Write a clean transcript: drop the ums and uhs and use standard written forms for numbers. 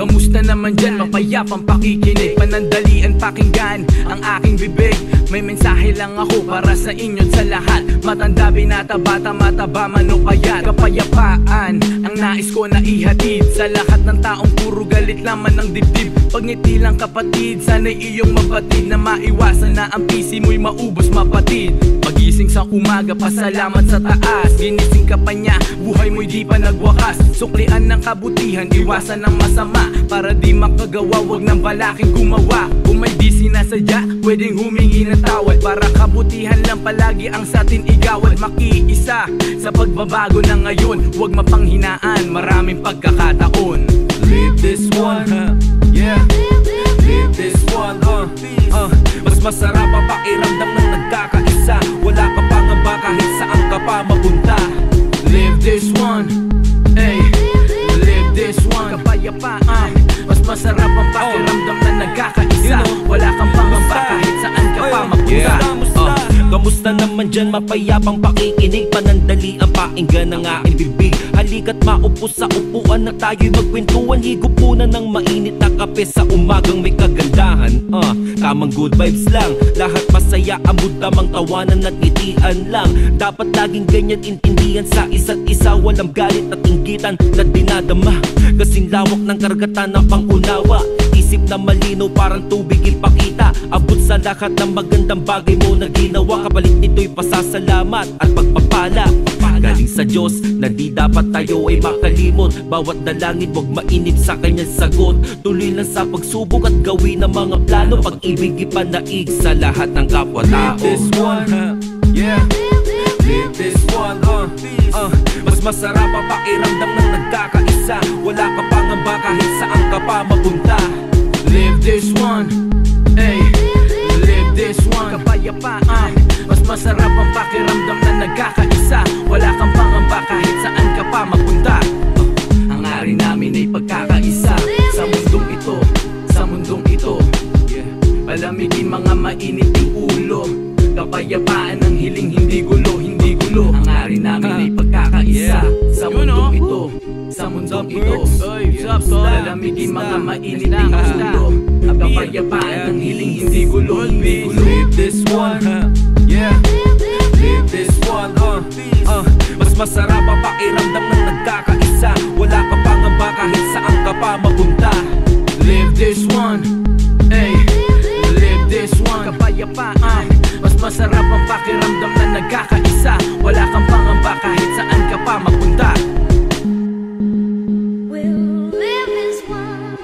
Kamusta naman dyan? Mapayapang pakikinig, panandalian pakinggan ang aking bibig. May mensahe lang ako para sa inyo't sa lahat. Matanda, binata, bata, mataba, man o payat. Kapayapaan ang nais ko na ihatid sa lahat ng taong puro galit laman ng dibdib. Pagngiti lang kapatid, sana'y iyong mabatid na maiwasan na ang PC mo'y maubos mapatid. Pagising sa umaga, pasalamat sa taas. Ginising ka pa niya, buhay mo'y di pa nagwakas. Suklian ng kabutihan, iwasan ng masama. Para di makagawa, wag nang balaking gumawa. Kung may di sinasadya, pwedeng humingi ng tawad. Para kabutihan lang palagi ang satin igawad. Makiisa sa pagbabago na ngayon, wag mapanghinaan, maraming pagkakataon. Live this one, yeah. Live this one, mas masarap ang pakiramdam ng nagkakaisa. Wala ka pangamba kahit saan ka pa mapunta. Live this one, ay. Live this one, kapayapaan. Mas masarap ang pakiramdam na nagkakaisa. Wala kang pangamba kahit saan ka pa mapunta. Kamusta naman dyan? Mapayapang pakikinig, panandali ang painggan ng aking bibig. Halika't maupo sa upuan na tayo'y magkwentuhan. Higupunan ng mainit na kape sa umagang may kagandahan. Tamang good vibes lang, lahat masaya, amod tamang tawanan at ngitian lang. Dapat laging ganyan, intindihan sa isa't isa. Walang galit at inggitan na dinadama, kasing lawak ng karagatan ng pangunawa. Isip na malinaw parang tubig ipakita, abot sa lahat ng magandang bagay mo na ginawa. Kapalit nito'y pasasalamat at pagpapala galing sa Diyos na di dapat tayo ay makalimot. Bawat dalangin wag mainip sa kanyang sagot. Tuloy lang sa pagsubok at gawin ang mga plano. Pag-ibig ipanaig sa lahat ng kapwa-tao. Live this one, yeah. Live this one, mas masarap ang pakiramdam ng nagkakaisa. Wala ka pangamba kahit saan ka pa mapunta. Live this one, ay. Live this one, kapayapaan. Mas masarap ang pakiramdam na nagkakaisa. Wala kang pangamba kahit saan ka pa mapunta. Ang ari namin ay pagkakaisa sa mundong ito, sa mundong ito. Palamigin mga mainiting ulo. Kapayapaan ng hiling, hindi gulo, hindi gulo. Ang ari namin ay pagkakaisa sa mundong ito, sa mundong ito. Palamigin mga mainiting ulo. Kapayapaan ng hiling, hindi gulo, hindi gulo. Live this one, yeah. Live this one, mas masarap ang pakiramdam ng nagkakaisa. Wala ka pangamba kahit saan ka pa mapunta. Live this one, ay. Live this one, kapayapaan. Mas masarap ang pakiramdam na nagkakaisa. Wala kang pangamba kahit saan ka pa mapunta. We'll live this one.